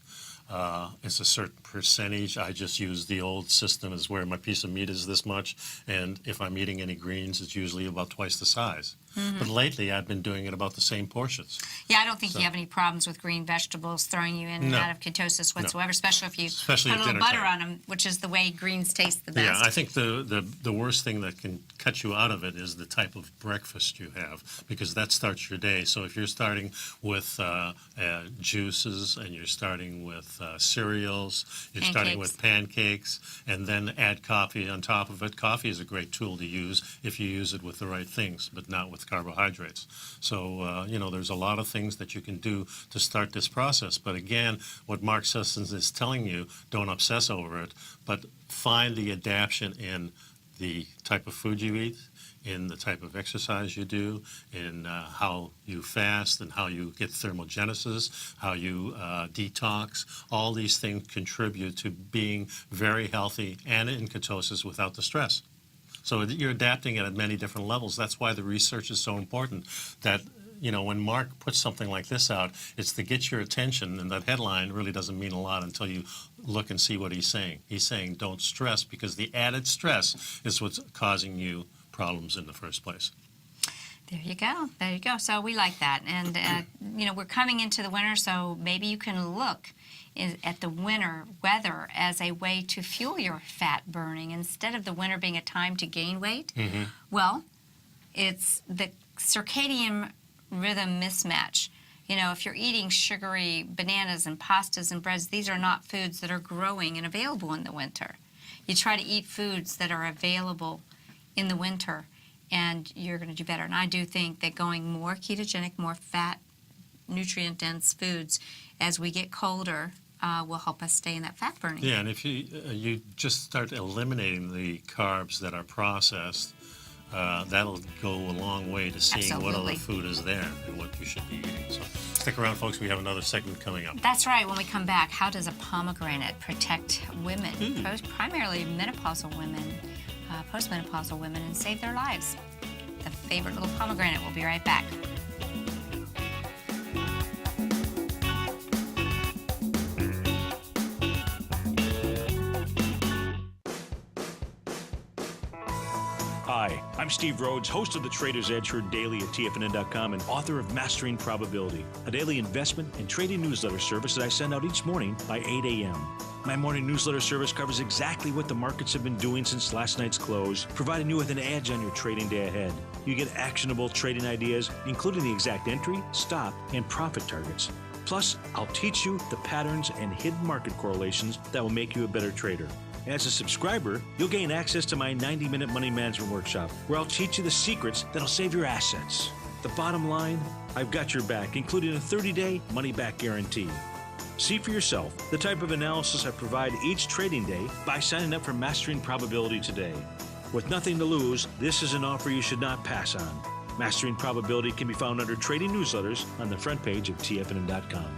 It's a certain percentage. I just use the old system as where my piece of meat is this much, and if I'm eating any greens, it's usually about twice the size. But lately, I've been doing it about the same portions. Yeah, I don't think you have any problems with green vegetables throwing you in and out of ketosis whatsoever, especially if you put a little butter on them, which is the way greens taste the best. Yeah, I think the worst thing that can cut you out of it is the type of breakfast you have, because that starts your day. So if you're starting with juices and you're starting with cereals, you're starting with pancakes, and then add coffee on top of it. Coffee is a great tool to use if you use it with the right things, but not with carbohydrates. So, there's a lot of things that you can do to start this process. But again, what Mark Sisson is telling you, don't obsess over it, but find the adaptation in the type of food you eat, in the type of exercise you do, in how you fast and how you get thermogenesis, how you detox. All these things contribute to being very healthy and in ketosis without the stress. So you're adapting it at many different levels. That's why the research is so important, that when Mark puts something like this out, it's to get your attention, and that headline really doesn't mean a lot until you look and see what he's saying. He's saying don't stress, because the added stress is what's causing you problems in the first place. There you go. There you go. So we like that. And, we're coming into the winter, so maybe you can look at the winter weather as a way to fuel your fat burning instead of the winter being a time to gain weight. Mm-hmm. Well, it's the circadian rhythm mismatch. If you're eating sugary bananas and pastas and breads, these are not foods that are growing and available in the winter. You try to eat foods that are available in the winter, and you're going to do better. And I do think that going more ketogenic, more fat, nutrient-dense foods as we get colder will help us stay in that fat burning. Yeah, and if you just start eliminating the carbs that are processed, that'll go a long way to seeing what other food is there and what you should be eating. So stick around, folks. We have another segment coming up. That's right. When we come back, how does a pomegranate protect women, primarily menopausal women, postmenopausal women, and save their lives? The favorite little pomegranate. We'll be right back. Hi, I'm Steve Rhodes, host of the Trader's Edge heard daily at TFNN.com and author of Mastering Probability, a daily investment and trading newsletter service that I send out each morning by 8 a.m. My morning newsletter service covers exactly what the markets have been doing since last night's close, providing you with an edge on your trading day ahead. You get actionable trading ideas, including the exact entry, stop, and profit targets. Plus, I'll teach you the patterns and hidden market correlations that will make you a better trader. As a subscriber, you'll gain access to my 90-minute money management workshop, where I'll teach you the secrets that'll save your assets. The bottom line, I've got your back, including a 30-day money-back guarantee. See for yourself the type of analysis I provide each trading day by signing up for Mastering Probability today. With nothing to lose, this is an offer you should not pass on. Mastering Probability can be found under Trading Newsletters on the front page of TFNN.com.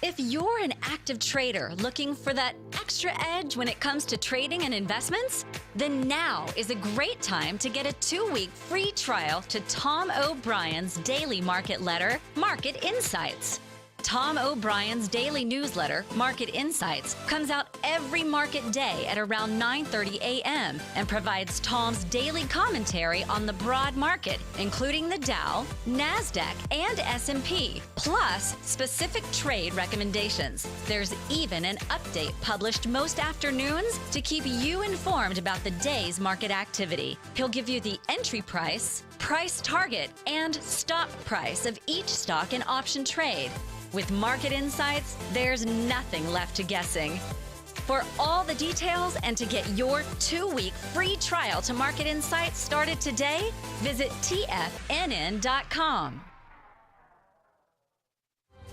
If you're an active trader looking for that extra edge when it comes to trading and investments, then now is a great time to get a 2-week free trial to Tom O'Brien's daily market letter, Market Insights. Tom O'Brien's daily newsletter, Market Insights, comes out every market day at around 9:30 a.m. and provides Tom's daily commentary on the broad market, including the Dow, NASDAQ, and S&P, plus specific trade recommendations. There's even an update published most afternoons to keep you informed about the day's market activity. He'll give you the entry price, price target, and stop price of each stock and option trade. With Market Insights, there's nothing left to guessing. For all the details and to get your 2-week free trial to Market Insights started today, visit TFNN.com.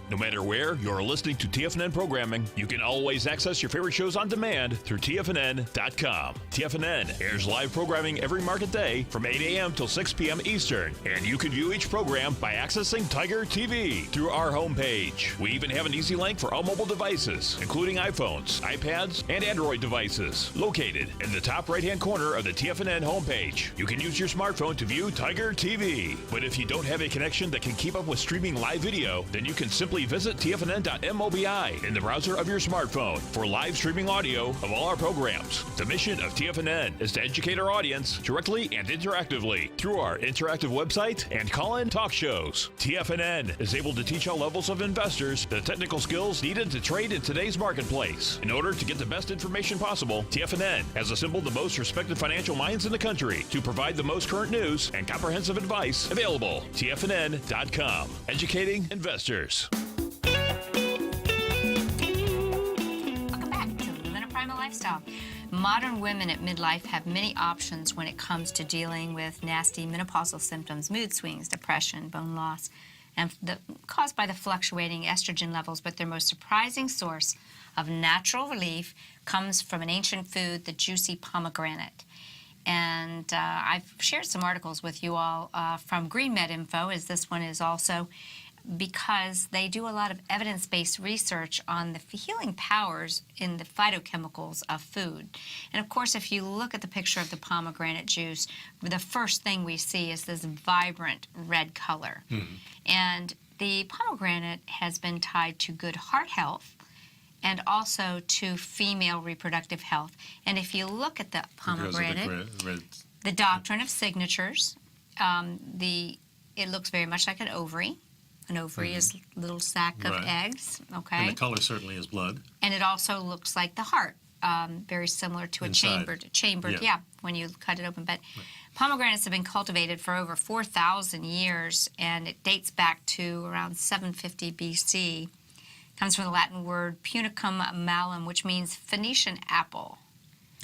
No matter where you're listening to TFNN programming, you can always access your favorite shows on demand through TFNN.com. TFNN airs live programming every market day from 8 a.m. till 6 p.m. Eastern, and you can view each program by accessing Tiger TV through our homepage. We even have an easy link for all mobile devices, including iPhones, iPads, and Android devices, located in the top right-hand corner of the TFNN homepage. You can use your smartphone to view Tiger TV, but if you don't have a connection that can keep up with streaming live video, then you can simply visit TFNN.mobi in the browser of your smartphone for live streaming audio of all our programs. The mission of TFNN is to educate our audience directly and interactively through our interactive website and call-in talk shows. TFNN is able to teach all levels of investors the technical skills needed to trade in today's marketplace. In order to get the best information possible, TFNN has assembled the most respected financial minds in the country to provide the most current news and comprehensive advice available. TFNN.com, educating investors. Lifestyle. Modern women at midlife have many options when it comes to dealing with nasty menopausal symptoms, mood swings, depression, bone loss, and caused by the fluctuating estrogen levels. But their most surprising source of natural relief comes from an ancient food, the juicy pomegranate. And I've shared some articles with you all from Green Med Info, as this one is also because they do a lot of evidence-based research on the healing powers in the phytochemicals of food. And of course, if you look at the picture of the pomegranate juice, the first thing we see is this vibrant red color. And the pomegranate has been tied to good heart health and also to female reproductive health. And if you look at the pomegranate, the doctrine of signatures, it looks very much like an ovary. An ovary is a little sac of eggs, okay? And the color certainly is blood. And it also looks like the heart, very similar to a chambered, when you cut it open. But pomegranates have been cultivated for over 4,000 years, and it dates back to around 750 BC. It comes from the Latin word punicum malum, which means Phoenician apple.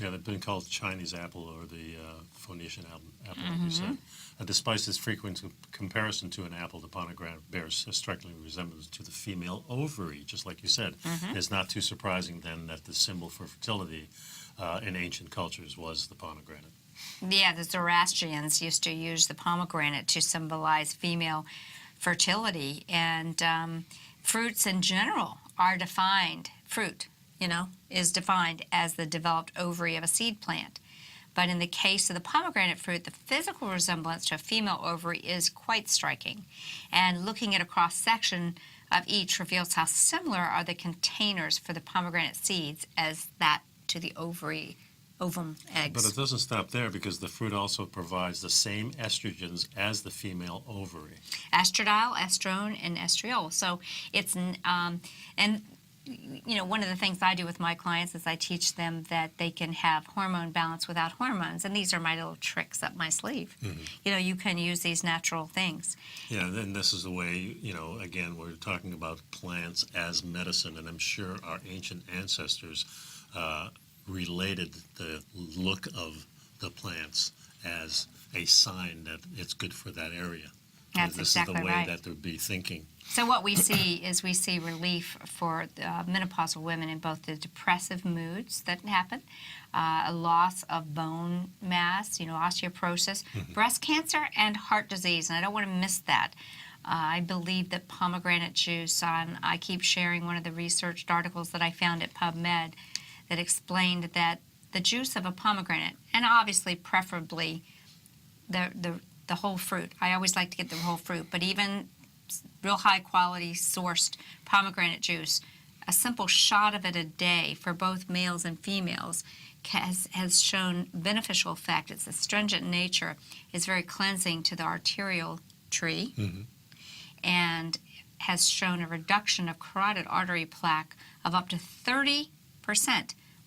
Yeah, they've been called Chinese apple or the Phoenician apple, like you said. Despite its frequent comparison to an apple, the pomegranate bears a striking resemblance to the female ovary, just like you said. It's not too surprising, then, that the symbol for fertility in ancient cultures was the pomegranate. Yeah, the Zoroastrians used to use the pomegranate to symbolize female fertility, and fruits in general are defined, is defined as the developed ovary of a seed plant. But in the case of the pomegranate fruit, the physical resemblance to a female ovary is quite striking. And looking at a cross-section of each reveals how similar are the containers for the pomegranate seeds as that to the ovum eggs. But it doesn't stop there, because the fruit also provides the same estrogens as the female ovary. Estradiol, estrone, and estriol. So it's, one of the things I do with my clients is I teach them that they can have hormone balance without hormones, and these are my little tricks up my sleeve. You can use these natural things. Yeah, and then this is the way, again, we're talking about plants as medicine, and I'm sure our ancient ancestors related the look of the plants as a sign that it's good for that area. That's this exactly is the way right. that they'd be thinking. So what we see is relief for menopausal women in both the depressive moods that happen, a loss of bone mass, osteoporosis, breast cancer, and heart disease. And I don't want to miss that. I believe that pomegranate juice, I keep sharing one of the researched articles that I found at PubMed that explained that the juice of a pomegranate, and obviously preferably the whole fruit. I always like to get the whole fruit, but even real high quality sourced pomegranate juice, a simple shot of it a day for both males and females has shown beneficial effect. Its astringent nature is very cleansing to the arterial tree and has shown a reduction of carotid artery plaque of up to 30%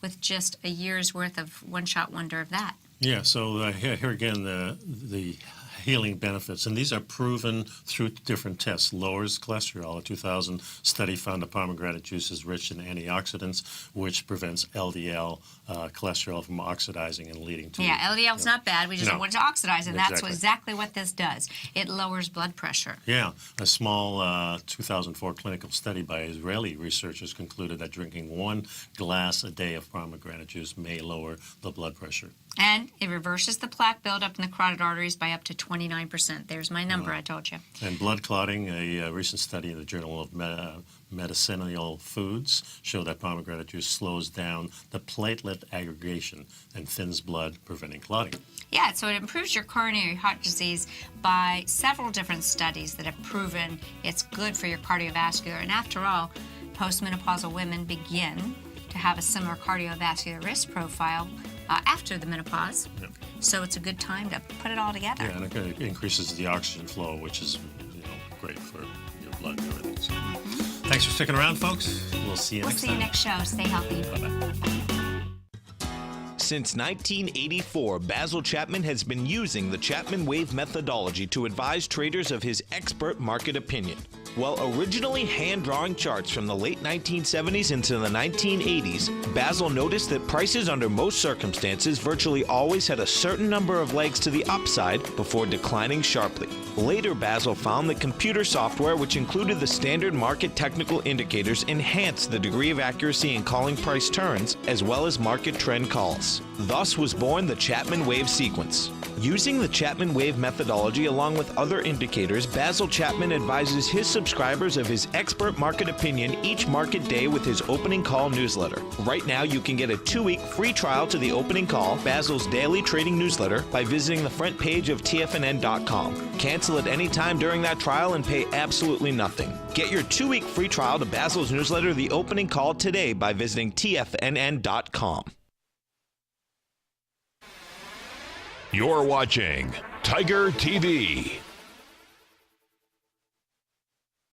with just a year's worth of one-shot wonder of that. Yeah, so here again, the healing benefits, and these are proven through different tests. Lowers cholesterol. A 2000 study found the pomegranate juice is rich in antioxidants, which prevents LDL cholesterol from oxidizing and leading to... Yeah, LDL is not bad. We just don't want it to oxidize, and that's exactly what this does. It lowers blood pressure. Yeah, a small 2004 clinical study by Israeli researchers concluded that drinking 1 glass a day of pomegranate juice may lower the blood pressure. And it reverses the plaque buildup in the carotid arteries by up to 29%. There's my number, I told you. And blood clotting, a recent study in the Journal of Medicinal Foods showed that pomegranate juice slows down the platelet aggregation and thins blood, preventing clotting. Yeah, so it improves your coronary heart disease by several different studies that have proven it's good for your cardiovascular. And after all, postmenopausal women begin to have a similar cardiovascular risk profile after the menopause. Yep. So it's a good time to put it all together. Yeah, and it increases the oxygen flow, which is great for your blood and everything. So, thanks for sticking around, folks. We'll see you next time. We'll see you next show. Stay healthy. Bye-bye. Since 1984, Basil Chapman has been using the Chapman Wave methodology to advise traders of his expert market opinion. While originally hand-drawing charts from the late 1970s into the 1980s, Basil noticed that prices under most circumstances virtually always had a certain number of legs to the upside before declining sharply. Later, Basil found that computer software, which included the standard market technical indicators, enhanced the degree of accuracy in calling price turns, as well as market trend calls. Thus was born the Chapman Wave sequence. Using the Chapman Wave methodology along with other indicators, Basil Chapman advises his subscribers of his expert market opinion each market day with his opening call newsletter. Right now, you can get a 2-week free trial to the opening call, Basil's daily trading newsletter, by visiting the front page of TFNN.com. Cancel at any time during that trial and pay absolutely nothing. Get your 2-week free trial to Basil's newsletter, The Opening Call, today by visiting TFNN.com. You're watching Tiger TV.